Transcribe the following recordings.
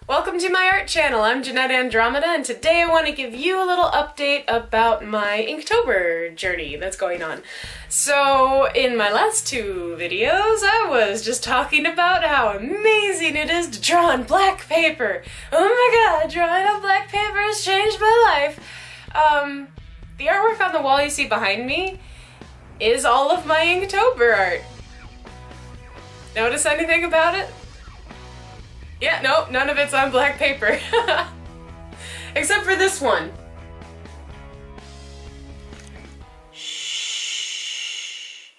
Welcome to my art channel. I'm Jeanette Andromeda, and today I want to give you a little update about my Inktober journey that's going on. So, in my last two videos, I was just talking about how amazing it is to draw on black paper. Oh my god, drawing on black paper has changed my life. The artwork on the wall you see behind me is all of my Inktober art. Notice anything about it? Yeah, no, none of it's on black paper. Except for this one. Shh.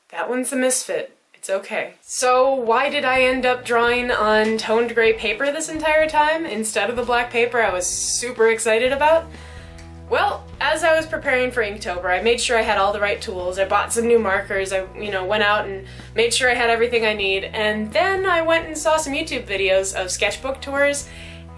That one's a misfit. It's okay. So why did I end up drawing on toned gray paper this entire time instead of the black paper I was super excited about? Well, as I was preparing for Inktober, I made sure I had all the right tools. I bought some new markers. I, went out and made sure I had everything I need. And then I went and saw some YouTube videos of sketchbook tours.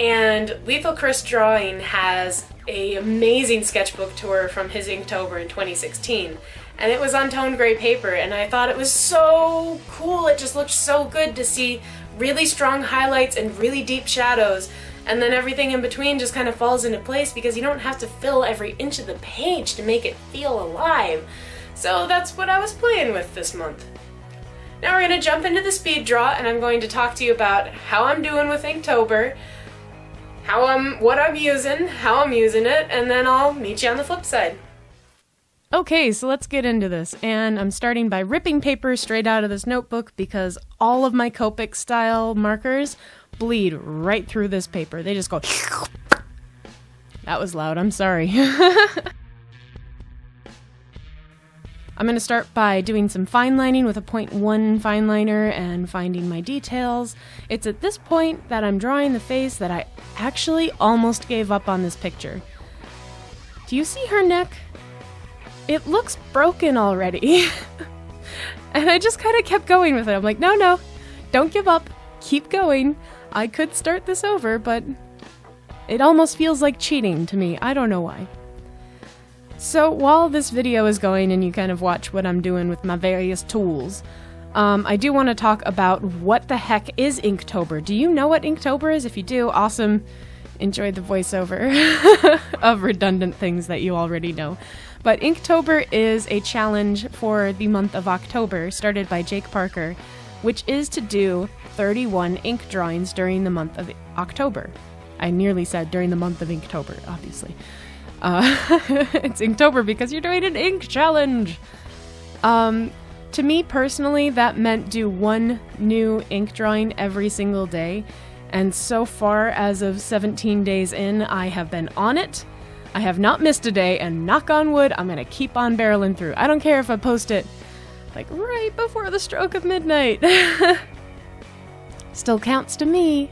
And Lethal Chris Drawing has an amazing sketchbook tour from his Inktober in 2016. And it was on toned gray paper, and I thought it was so cool. It just looked so good to see really strong highlights and really deep shadows. And then everything in between just kind of falls into place because you don't have to fill every inch of the page to make it feel alive. So that's what I was playing with this month. Now we're going to jump into the speed draw, and I'm going to talk to you about how I'm doing with Inktober, what I'm using, how I'm using it, and then I'll meet you on the flip side. Okay, so let's get into this, and I'm starting by ripping paper straight out of this notebook because all of my Copic style markers bleed right through this paper. They just go. That was loud, I'm sorry. I'm going to start by doing some fine lining with a 0.1 fine liner and finding my details. It's at this point that I'm drawing the face that I actually almost gave up on this picture. Do you see her neck? It looks broken already. And I just kind of kept going with it. I'm like, no, don't give up. Keep going. I could start this over, but it almost feels like cheating to me. I don't know why. So while this video is going and you kind of watch what I'm doing with my various tools, I do want to talk about what the heck is Inktober. Do you know what Inktober is? If you do, awesome. Enjoy the voiceover of redundant things that you already know. But Inktober is a challenge for the month of October, started by Jake Parker, which is to do 31 ink drawings during the month of October. I nearly said during the month of Inktober, obviously. It's Inktober because you're doing an ink challenge! To me personally, that meant do one new ink drawing every single day. And so far, as of 17 days in, I have been on it. I have not missed a day, and knock on wood, I'm gonna keep on barreling through. I don't care if I post it, like, right before the stroke of midnight. Still counts to me.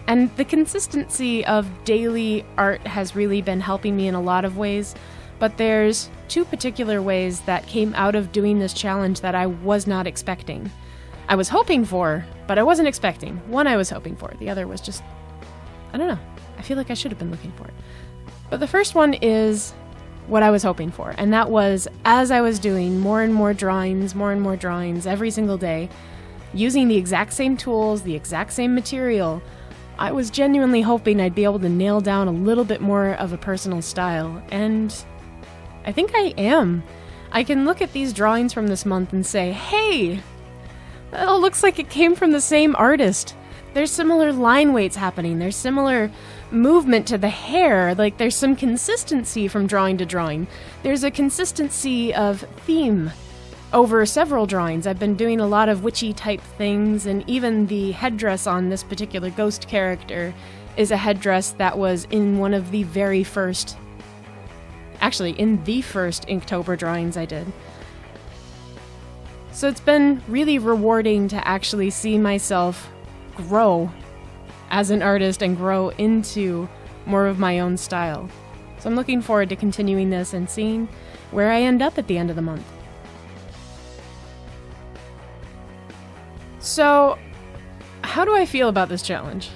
And the consistency of daily art has really been helping me in a lot of ways, but there's two particular ways that came out of doing this challenge that I was not expecting. I was hoping for, but I wasn't expecting. One I was hoping for, the other was just, I don't know. I feel like I should have been looking for it. But the first one is what I was hoping for, and that was as I was doing more and more drawings every single day, using the exact same tools, the exact same material, I was genuinely hoping I'd be able to nail down a little bit more of a personal style, and I think I am. I can look at these drawings from this month and say, hey, that all looks like it came from the same artist. There's similar line weights happening, there's similar movement to the hair, like there's some consistency from drawing to drawing. There's a consistency of theme over several drawings. I've been doing a lot of witchy type things, and even the headdress on this particular ghost character is a headdress that was in one of the very first, actually in the first Inktober drawings I did. So it's been really rewarding to actually see myself grow as an artist and grow into more of my own style. So I'm looking forward to continuing this and seeing where I end up at the end of the month. So, how do I feel about this challenge?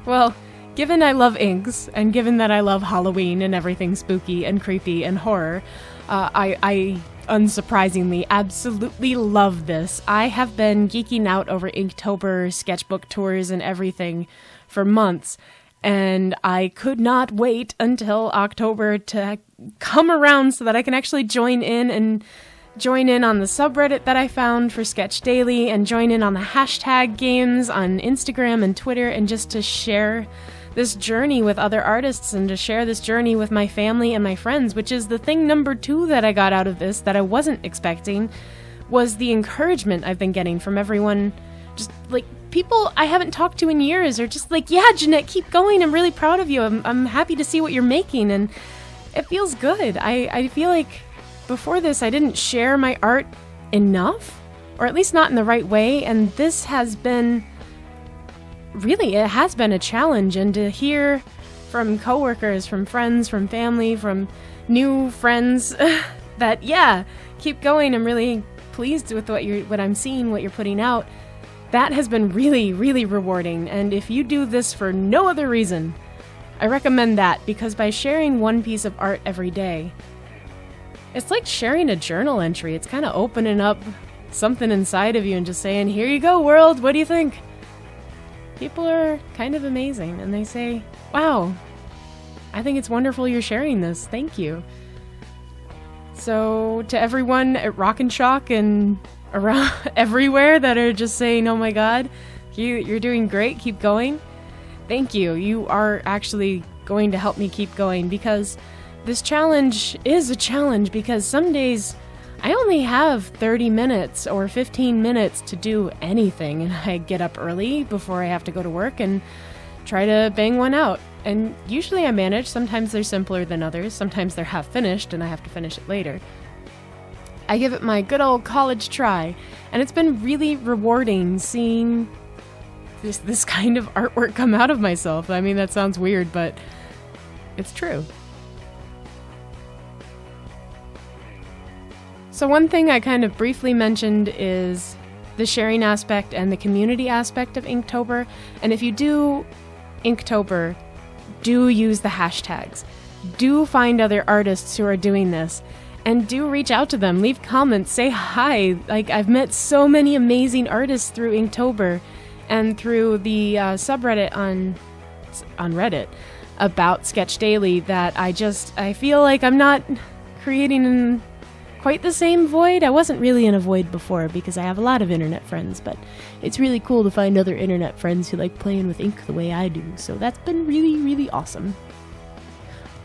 Well, given I love inks, and given that I love Halloween and everything spooky and creepy and horror, I unsurprisingly, absolutely love this. I have been geeking out over Inktober sketchbook tours and everything for months, and I could not wait until October to come around so that I can actually join in on the subreddit that I found for Sketch Daily, and join in on the hashtag games on Instagram and Twitter, and just to share this journey with other artists and to share this journey with my family and my friends, which is the thing number 2 that I got out of this that I wasn't expecting, was the encouragement I've been getting from everyone. Just like people I haven't talked to in years are just like, yeah, Jeanette, keep going. I'm really proud of you. I'm happy to see what you're making. And it feels good. I feel like before this, I didn't share my art enough, or at least not in the right way. And this has been really, it has been a challenge, and to hear from coworkers, from friends, from family, from new friends that, yeah, keep going, I'm really pleased with what I'm seeing, what you're putting out, that has been really, really rewarding. And if you do this for no other reason, I recommend that, because by sharing one piece of art every day, it's like sharing a journal entry. It's kind of opening up something inside of you and just saying, here you go, world, what do you think? People are kind of amazing, and they say, wow, I think it's wonderful you're sharing this. Thank you. So to everyone at Rock and Shock and around everywhere that are just saying, oh my God, you're doing great, keep going. Thank you. You are actually going to help me keep going, because this challenge is a challenge, because some days I only have 30 minutes or 15 minutes to do anything, and I get up early before I have to go to work and try to bang one out. And usually I manage. Sometimes they're simpler than others. Sometimes they're half finished and I have to finish it later. I give it my good old college try, and it's been really rewarding seeing this kind of artwork come out of myself. I mean, that sounds weird, but it's true. So one thing I kind of briefly mentioned is the sharing aspect and the community aspect of Inktober. And if you do Inktober, do use the hashtags. Do find other artists who are doing this, and do reach out to them. Leave comments, say hi. Like, I've met so many amazing artists through Inktober and through the subreddit on Reddit about Sketch Daily that I feel like I'm not creating quite the same void. I wasn't really in a void before because I have a lot of internet friends, but it's really cool to find other internet friends who like playing with ink the way I do, so that's been really, really awesome.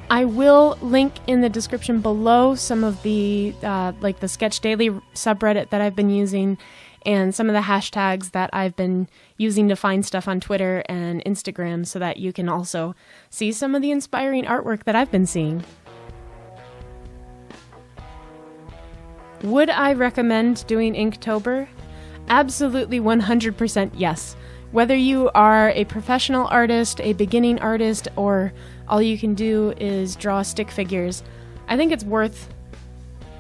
I will link in the description below some of the like the Sketch Daily subreddit that I've been using, and some of the hashtags that I've been using to find stuff on Twitter and Instagram, so that you can also see some of the inspiring artwork that I've been seeing. Would I recommend doing Inktober? Absolutely 100% yes. Whether you are a professional artist, a beginning artist, or all you can do is draw stick figures, I think it's worth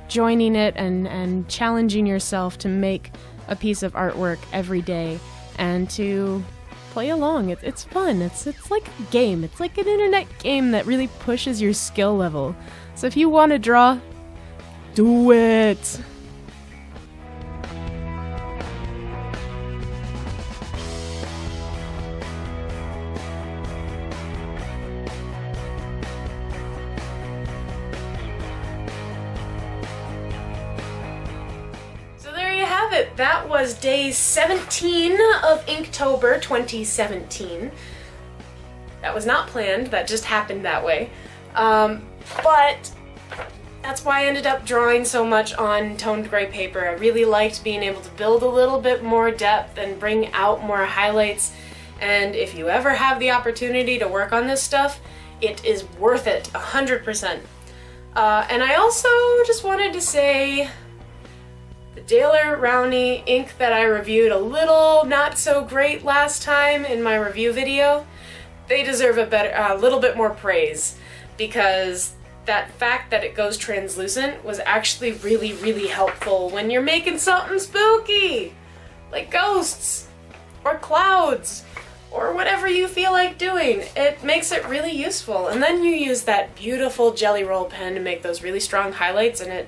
joining it and challenging yourself to make a piece of artwork every day and to play along. It's fun. It's like a game. It's like an internet game that really pushes your skill level. So if you want to draw, do it! So there you have it. That was day 17 of Inktober 2017. That was not planned. That just happened that way. But that's why I ended up drawing so much on toned gray paper. I really liked being able to build a little bit more depth and bring out more highlights. And if you ever have the opportunity to work on this stuff, it is worth it, 100%. And I also just wanted to say, the Daler Rowney ink that I reviewed a little not so great last time in my review video, they deserve a little bit more praise, because that fact that it goes translucent was actually really, really helpful when you're making something spooky, like ghosts, or clouds, or whatever you feel like doing. It makes it really useful. And then you use that beautiful Jelly Roll pen to make those really strong highlights, and it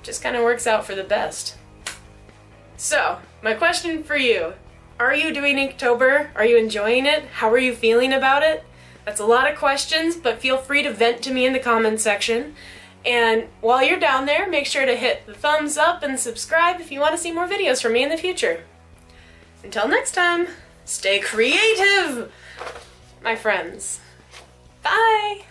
just kind of works out for the best. So, my question for you, are you doing Inktober? Are you enjoying it? How are you feeling about it? That's a lot of questions, but feel free to vent to me in the comments section. And while you're down there, make sure to hit the thumbs up and subscribe if you want to see more videos from me in the future. Until next time, stay creative, my friends. Bye!